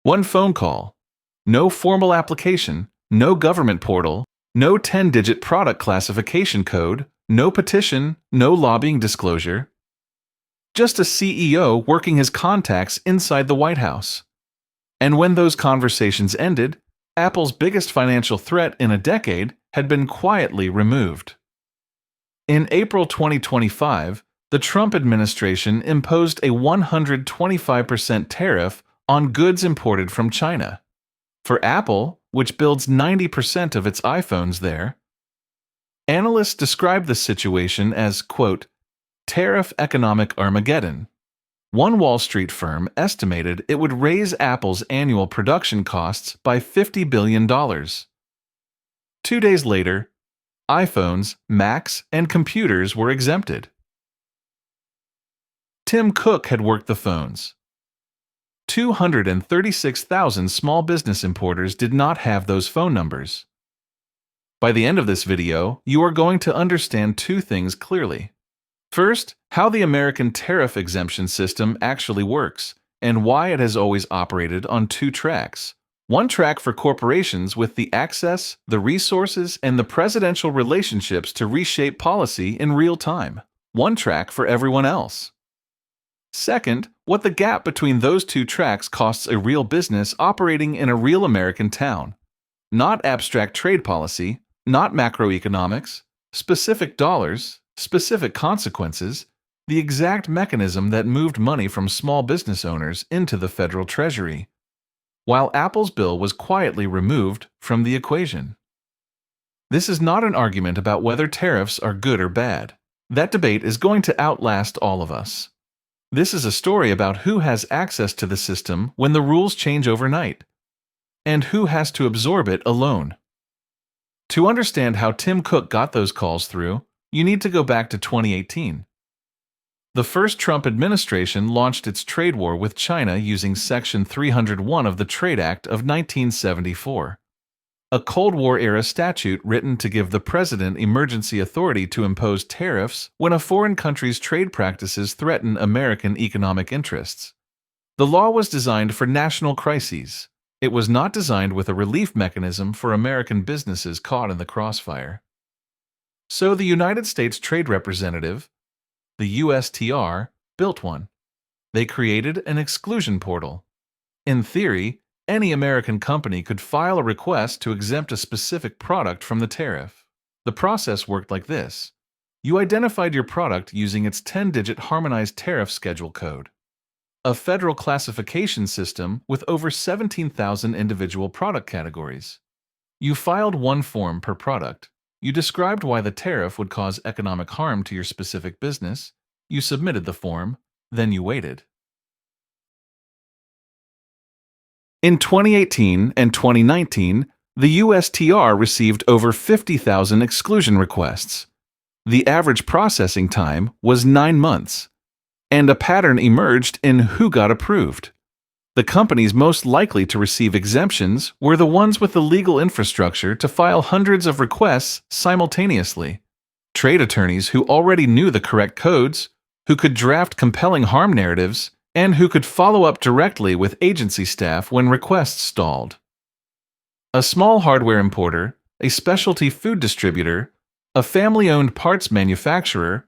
One phone call. No formal application, no government portal, no 10-digit product classification code, no petition, no lobbying disclosure. Just a CEO working his contacts inside the White House. And when those conversations ended, Apple's biggest financial threat in a decade had been quietly removed. In April 2025, the Trump administration imposed a 125% tariff on goods imported from China. For Apple, which builds 90% of its iPhones there, analysts describe the situation as, quote, tariff economic Armageddon. One Wall Street firm estimated it would raise Apple's annual production costs by $50 billion. 2 days later, iPhones, Macs, and computers were exempted. Tim Cook had worked the phones. 236,000 small business importers did not have those phone numbers. By the end of this video, you are going to understand two things clearly. First, how the American tariff exemption system actually works, and why it has always operated on two tracks. One track for corporations with the access, the resources, and the presidential relationships to reshape policy in real time. One track for everyone else. Second, what the gap between those two tracks costs a real business operating in a real American town. Not abstract trade policy, not macroeconomics, specific dollars, specific consequences, the exact mechanism that moved money from small business owners into the federal treasury, while Apple's bill was quietly removed from the equation. This is not an argument about whether tariffs are good or bad. That debate is going to outlast all of us. This is a story about who has access to the system when the rules change overnight, and who has to absorb it alone. To understand how Tim Cook got those calls through, you need to go back to 2018. The first Trump administration launched its trade war with China using Section 301 of the Trade Act of 1974, a Cold War-era statute written to give the president emergency authority to impose tariffs when a foreign country's trade practices threaten American economic interests. The law was designed for national crises. It was not designed with a relief mechanism for American businesses caught in the crossfire. So the United States Trade Representative, the USTR, built one. They created an exclusion portal. In theory, any American company could file a request to exempt a specific product from the tariff. The process worked like this. You identified your product using its 10-digit harmonized tariff schedule code, a federal classification system with over 17,000 individual product categories. You filed one form per product. You described why the tariff would cause economic harm to your specific business. You submitted the form, then you waited. In 2018 and 2019, the USTR received over 50,000 exclusion requests. The average processing time was 9 months, and a pattern emerged in who got approved. The companies most likely to receive exemptions were the ones with the legal infrastructure to file hundreds of requests simultaneously. Trade attorneys who already knew the correct codes, who could draft compelling harm narratives, and who could follow up directly with agency staff when requests stalled. A small hardware importer, a specialty food distributor, a family-owned parts manufacturer,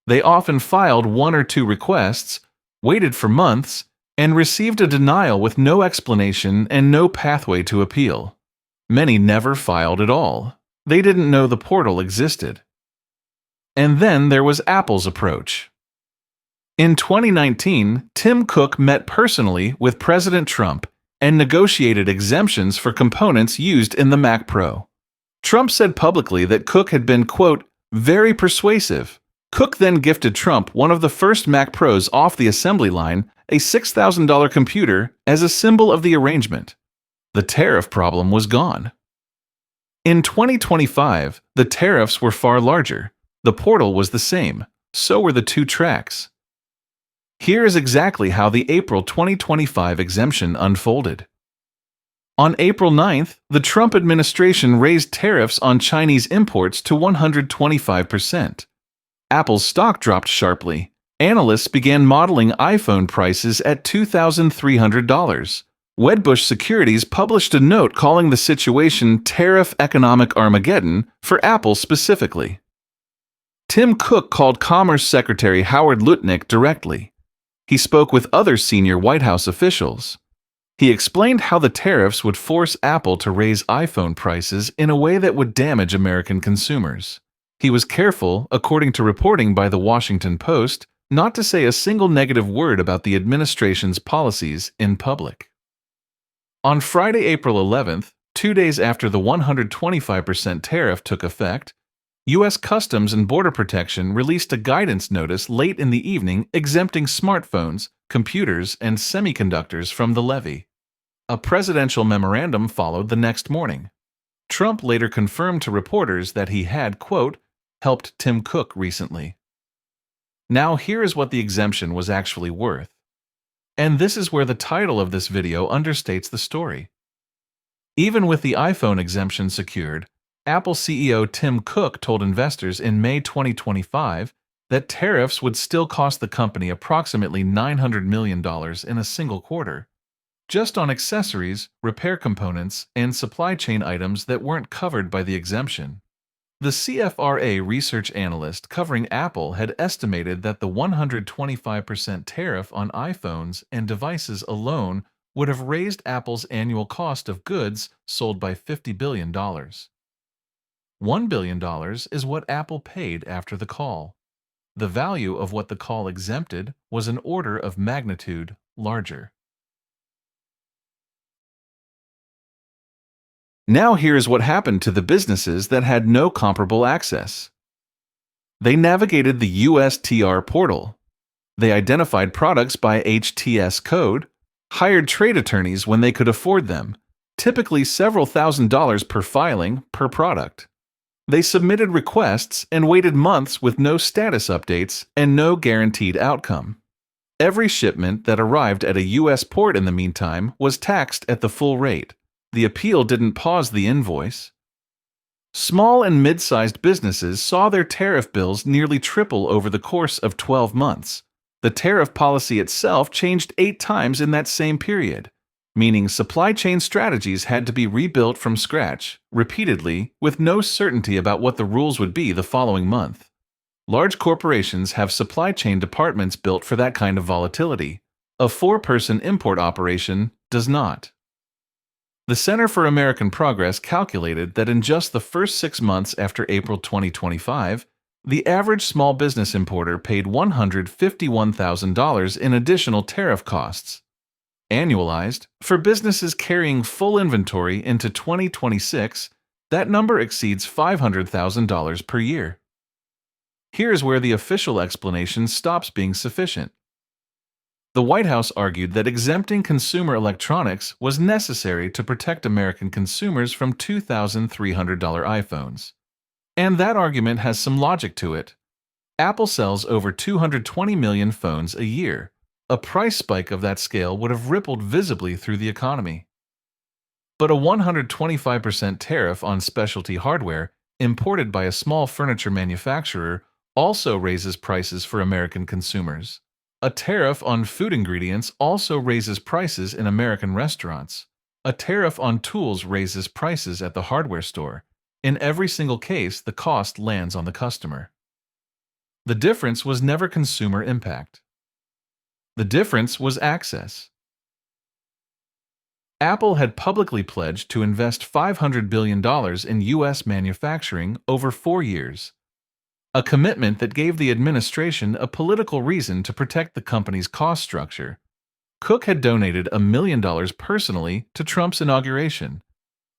they often filed 1 or 2 requests, waited for months, and received a denial with no explanation and no pathway to appeal. Many never filed at all. They didn't know the portal existed. And then there was Apple's approach. In 2019, Tim Cook met personally with President Trump and negotiated exemptions for components used in the Mac Pro. Trump said publicly that Cook had been, quote, very persuasive. Cook then gifted Trump one of the first Mac Pros off the assembly line, a $6,000 computer, as a symbol of the arrangement. The tariff problem was gone. In 2025, the tariffs were far larger. The portal was the same. So were the two tracks. Here is exactly how the April 2025 exemption unfolded. On April 9th, the Trump administration raised tariffs on Chinese imports to 125%. Apple's stock dropped sharply. Analysts began modeling iPhone prices at $2,300, Wedbush Securities published a note calling the situation tariff economic Armageddon for Apple specifically. Tim Cook called Commerce Secretary Howard Lutnick directly. He spoke with other senior White House officials. He explained how the tariffs would force Apple to raise iPhone prices in a way that would damage American consumers. He was careful, according to reporting by the Washington Post, not to say a single negative word about the administration's policies in public. On Friday, April 11th, 2 days after the 125% tariff took effect, U.S. Customs and Border Protection released a guidance notice late in the evening exempting smartphones, computers, and semiconductors from the levy. A presidential memorandum followed the next morning. Trump later confirmed to reporters that he had, quote, helped Tim Cook recently. Now here is what the exemption was actually worth. And this is where the title of this video understates the story. Even with the iPhone exemption secured, Apple CEO Tim Cook told investors in May 2025 that tariffs would still cost the company approximately $900 million in a single quarter, just on accessories, repair components, and supply chain items that weren't covered by the exemption. The CFRA research analyst covering Apple had estimated that the 125% tariff on iPhones and devices alone would have raised Apple's annual cost of goods sold by $50 billion. $1 billion is what Apple paid after the call. The value of what the call exempted was an order of magnitude larger. Now here's what happened to the businesses that had no comparable access. They navigated the USTR portal. They identified products by HTS code, hired trade attorneys when they could afford them, typically several $1,000s per filing per product. They submitted requests and waited months with no status updates and no guaranteed outcome. Every shipment that arrived at a U.S. port in the meantime was taxed at the full rate. The appeal didn't pause the invoice. Small and mid-sized businesses saw their tariff bills nearly triple over the course of 12 months. The tariff policy itself changed 8 times in that same period, meaning supply chain strategies had to be rebuilt from scratch, repeatedly, with no certainty about what the rules would be the following month. Large corporations have supply chain departments built for that kind of volatility. A 4-person import operation does not. The Center for American Progress calculated that in just the first 6 months after April 2025, the average small business importer paid $151,000 in additional tariff costs. Annualized, for businesses carrying full inventory into 2026, that number exceeds $500,000 per year. Here's where the official explanation stops being sufficient. The White House argued that exempting consumer electronics was necessary to protect American consumers from $2,300 iPhones. And that argument has some logic to it. Apple sells over 220 million phones a year. A price spike of that scale would have rippled visibly through the economy. But a 125% tariff on specialty hardware imported by a small furniture manufacturer also raises prices for American consumers. A tariff on food ingredients also raises prices in American restaurants. A tariff on tools raises prices at the hardware store. In every single case, the cost lands on the customer. The difference was never consumer impact. The difference was access. Apple had publicly pledged to invest $500 billion in U.S. manufacturing over 4 years. A commitment that gave the administration a political reason to protect the company's cost structure. Cook had donated $1 million personally to Trump's inauguration.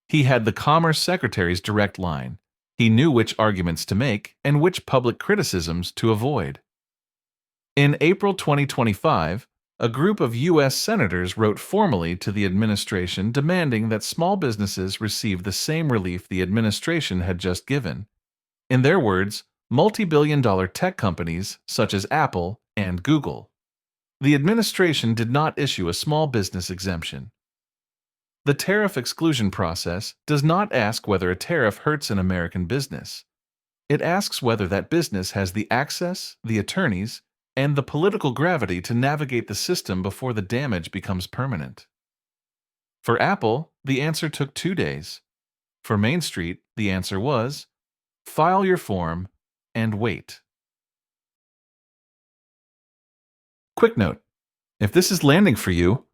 He had the Commerce Secretary's direct line. He knew which arguments to make and which public criticisms to avoid. In April 2025, a group of U.S. senators wrote formally to the administration demanding that small businesses receive the same relief the administration had just given. In their words, multi-billion-dollar tech companies such as Apple and Google. The administration did not issue a small business exemption. The tariff exclusion process does not ask whether a tariff hurts an American business. It asks whether that business has the access, the attorneys, and the political gravity to navigate the system before the damage becomes permanent. For Apple, the answer took 2 days. For Main Street, the answer was, file your form and wait. Quick note: if this is landing for you,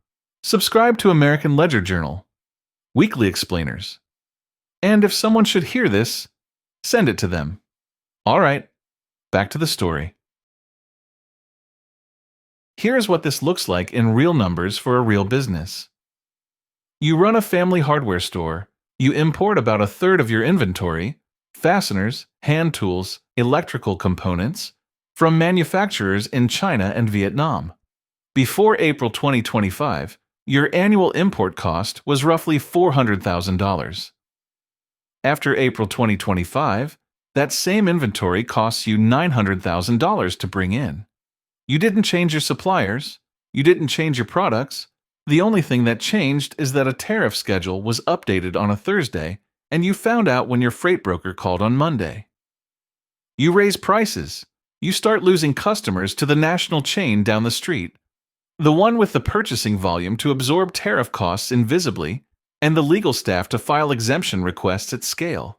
subscribe to American Ledger Journal, Weekly Explainers. And if someone should hear this, send it to them. All right, back to the story. Here's what this looks like in real numbers for a real business. You run a family hardware store. You import about a third of your inventory, fasteners, hand tools, electrical components, from manufacturers in China and Vietnam. Before April 2025, your annual import cost was roughly $400,000. After April 2025, that same inventory costs you $900,000 to bring in. You didn't change your suppliers, you didn't change your products. The only thing that changed is that a tariff schedule was updated on a Thursday and you found out when your freight broker called on Monday. You raise prices. You start losing customers to the national chain down the street, the one with the purchasing volume to absorb tariff costs invisibly and the legal staff to file exemption requests at scale.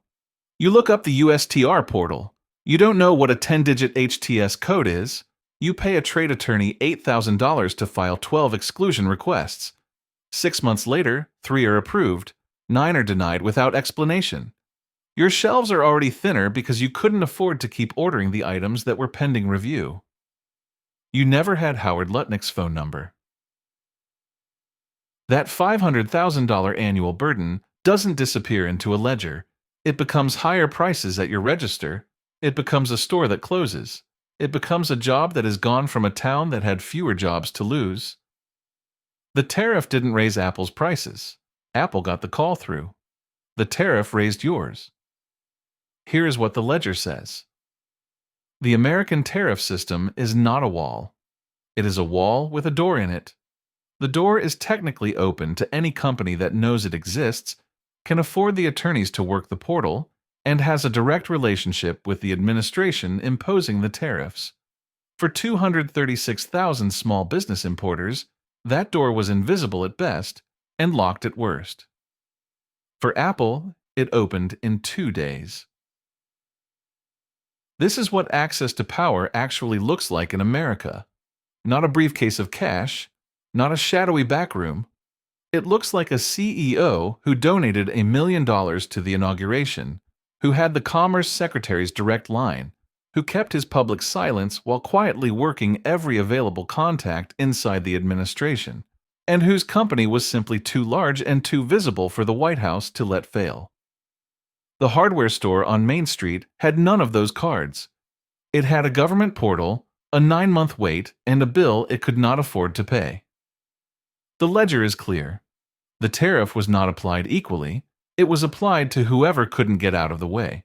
You look up the USTR portal. You don't know what a 10-digit HTS code is. You pay a trade attorney $8,000 to file 12 exclusion requests. 6 months later, 3 are approved, 9 are denied without explanation. Your shelves are already thinner because you couldn't afford to keep ordering the items that were pending review. You never had Howard Lutnick's phone number. That $500,000 annual burden doesn't disappear into a ledger. It becomes higher prices at your register. It becomes a store that closes. It becomes a job that is gone from a town that had fewer jobs to lose. The tariff didn't raise Apple's prices. Apple got the call through. The tariff raised yours. Here is what the ledger says. The American tariff system is not a wall. It is a wall with a door in it. The door is technically open to any company that knows it exists, can afford the attorneys to work the portal, and has a direct relationship with the administration imposing the tariffs. For 236,000 small business importers, that door was invisible at best and locked at worst. For Apple, it opened in 2 days. This is what access to power actually looks like in America. Not a briefcase of cash, not a shadowy backroom. It looks like a CEO who donated $1 million to the inauguration, who had the Commerce Secretary's direct line, who kept his public silence while quietly working every available contact inside the administration, and whose company was simply too large and too visible for the White House to let fail. The hardware store on Main Street had none of those cards. It had a government portal, a 9-month wait, and a bill it could not afford to pay. The ledger is clear. The tariff was not applied equally. It was applied to whoever couldn't get out of the way.